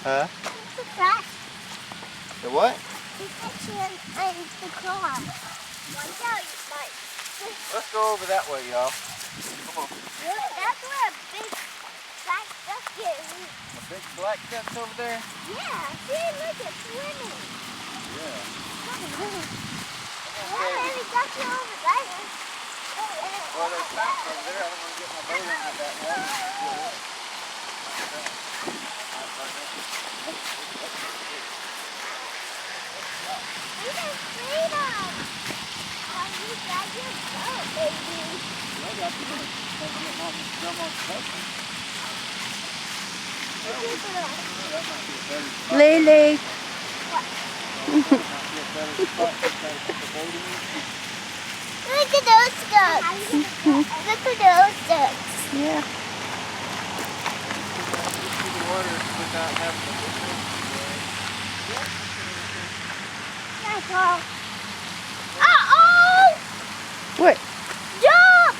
Huh? It's the trash. The what? It's actually in the car. Watch out, you might. Let's go over that way, y'all. Come on. Look, that's where a big black duck is. A big black duck's over there? Yeah, see, look, it's swimming. Yeah. Why are the ducks over there? Well, there's fountain over there. I don't want to get my boat into that water. Freedom, freedom! Oh, you got your boat, baby. I got to jump on the boat. Lily. Look at those ducks. Look at those ducks. Yeah. The water without having to That's all. Uh-oh! What? Duck!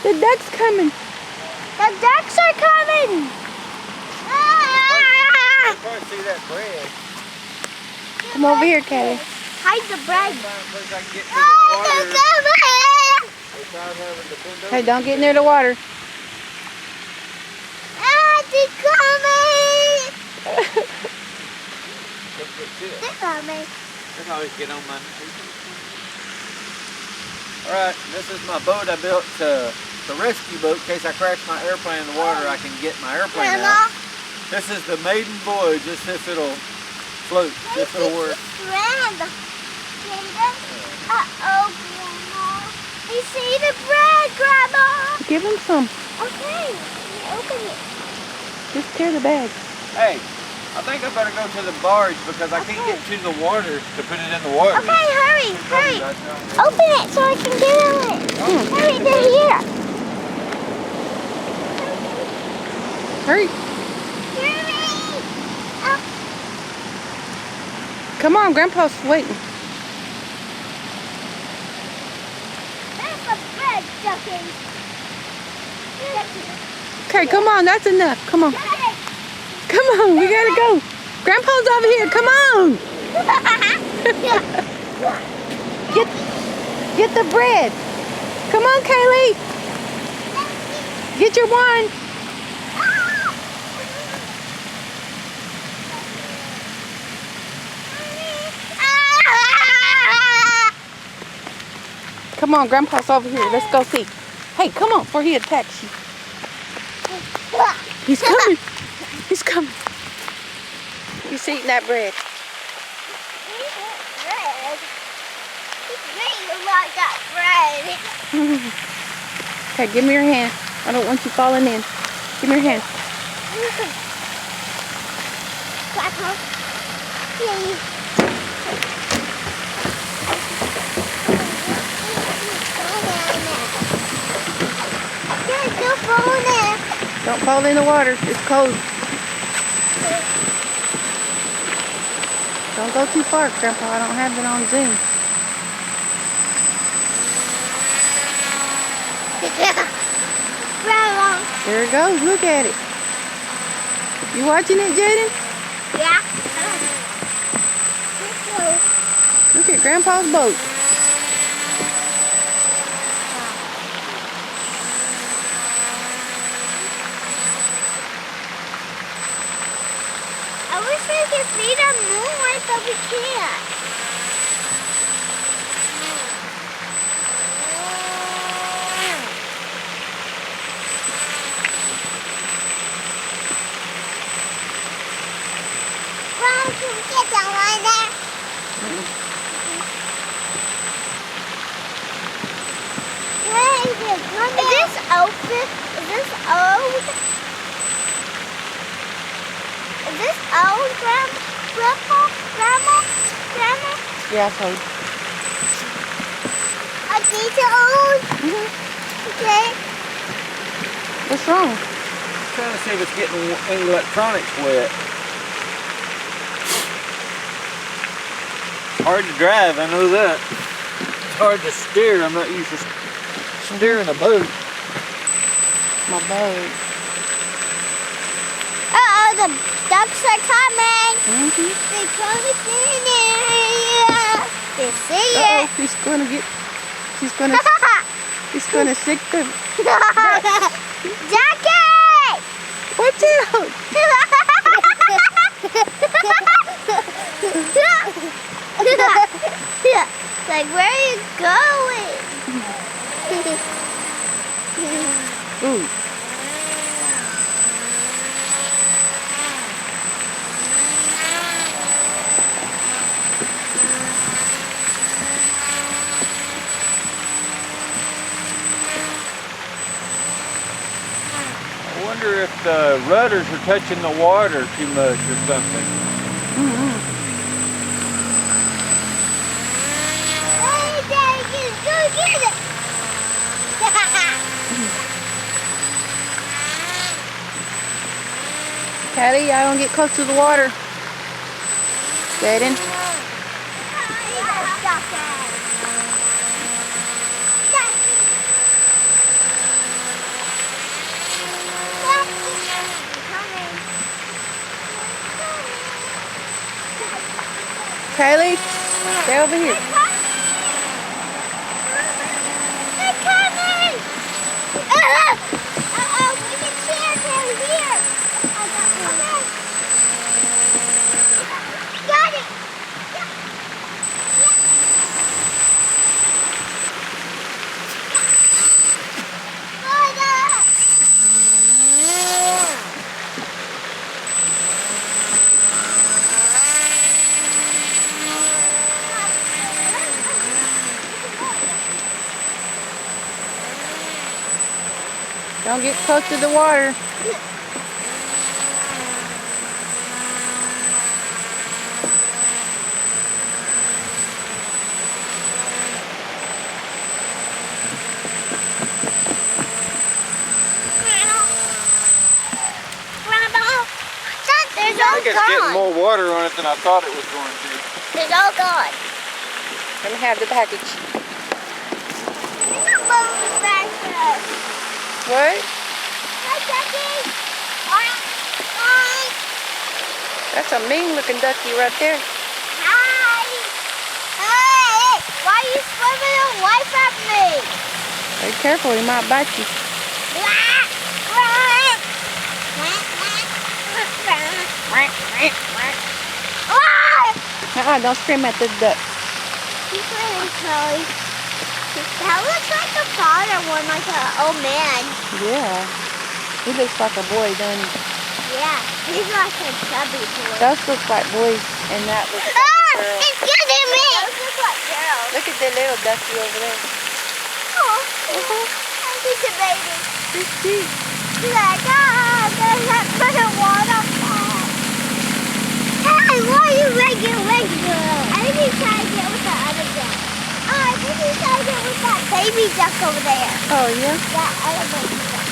The duck's coming. The ducks are coming! Ah! Probably see that bread. Come over here, Kelly. Hide the bread. Place I can get to Oh, the water they're coming! without having to bend over. Hey, don't get near the water. Ah, they're coming! Let's get to it. They're coming. I can always get on my Alright, this is my boat I built to rescue boat in case I crash my airplane in the water. I can get my airplane out. This is the maiden voyage. Just if it'll float, if it'll work. Bread. Uh-oh, Grandma. You see the bread, Grandma? Give him some. Okay, open it. Just tear the bag. Hey, I think I better go to the barge because I can't get to the water to put it in the water. Okay, hurry, hurry. Open it so I can get in it. Hurry, they're here. Hurry. Hurry. Oh, Come on, Grandpa's waiting. there's the bread ducking. Okay, come on. That's enough. Come on. Come on. We gotta go. Grandpa's over here. Come on. Get the bread. Come on, Kaylee. Get your wine. Come on, Grandpa's over here. Let's go see. Hey, come on before he attacks you. He's coming. He's coming. He's eating that bread. Bread. It's really like that bread. Okay, give me your hand. I don't want you falling in. Give me your hand. Grandpa, please. Don't fall in there. Don't fall in the water. It's cold. Don't go too far, Grandpa. I don't have it on Zoom. Grandma. There it goes. Look at it. You watching it, Jaden? Yeah. Look at Grandpa's boat. I wish we could see the moonlight, but we can't. Grandma, can we get down right there? Hey, is this outfit? Is this old? Is this old, Grandpa? Grandma? Yeah, it's old. Are these old? Okay. What's wrong? Trying to see if it's getting any electronics wet. Hard to drive, I know that. It's hard to steer. I'm not used to steering a boat. My boat. Uh-oh, Oh, the ducks are coming. Mm-hmm. They're coming in here. They see Uh-oh, it. he's gonna stick the, Jackie! watch out! Like, where are you going? Ooh. I wonder if the rudders are touching the water too much or something. Mm-hmm. Hey, Daddy, go get it. Callie, I don't get close to the water. Jaden. Kylie, stay over here. They're coming! Uh-oh, we can share down here. I got one. Got it! Don't get close to the water. There's I all think it's getting gone. more water on it than I thought it was going to. There's all gone. Let me have the package. There's a bone back there. What? Hi, Jackie. Hi. That's a mean looking ducky right there. Hi. Hey, why are you swimming away from me? Be careful, he might bite you. Don't scream at the duck. He's playing Chloe. That looks like the father one, like an old man. Yeah. He looks like a boy, doesn't he? Yeah, he's like a chubby boy. Those look like boys, and that looks like a girl. It's getting me! Those look like girls. Look at the little ducky over there. Oh, I think a baby. He's cute. He's like, there's that little waterfall. Hey, why are you making regular? I think he's trying to get with the other duck. Oh, I think he's trying to get with that baby duck over there. Oh, yeah? That other baby duck.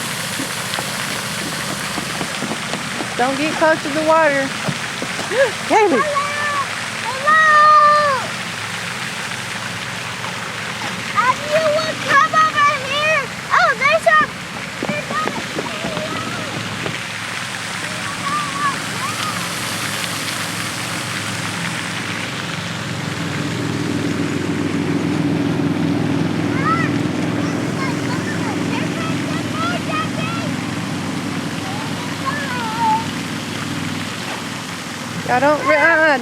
Don't get close to the water. Caleb. Hello! You will come over here. Oh, there's a... Y'all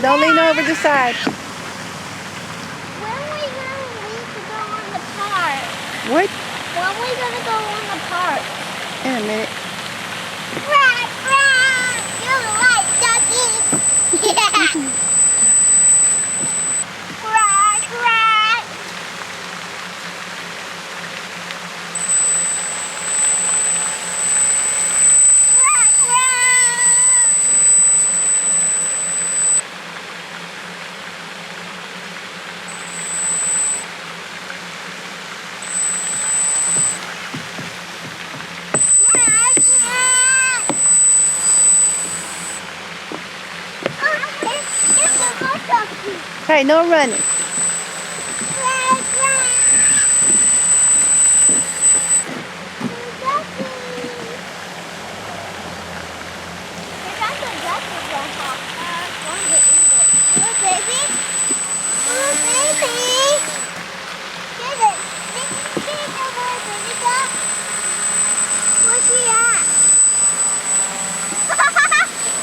don't lean over the side. When are we going to leave to go on the park? What? When are we going to go on the park? In a minute. Quack, quack! You like duckies? Yeah! Quack, quack! Quack, quack! Quack, quack! Oh, it's a good ducky. Hey, no running. Quack, quack! Ducky! There's also like it, Grandpa. I want to eat it. Little baby. Little baby. Get it. Get it over, baby duck. Where's she at?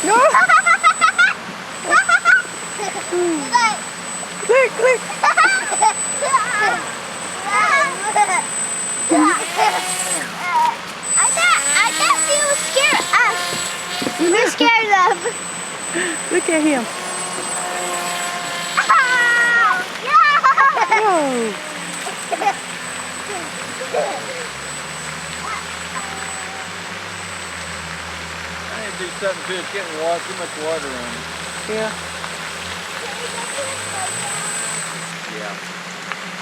No. Click, click. I thought she was scared of us. We're scared of. Look at him. Yeah. Whoa. I need to do something to it. It's getting water, too much water on it. Yeah. Yeah.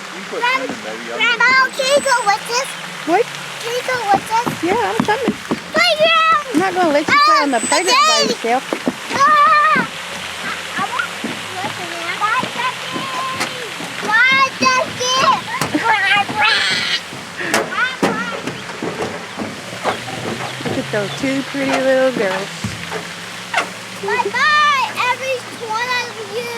You can quit swimming, baby. Grandma, can you go with this? What? Can you go with this? Yeah, I'm coming. Playground! I'm not gonna let you play on the playground by yourself. Ah! I want to listen in. Bye, Ducky! Bye, Ducky! Look at those two pretty little girls. Bye-bye, every one of you.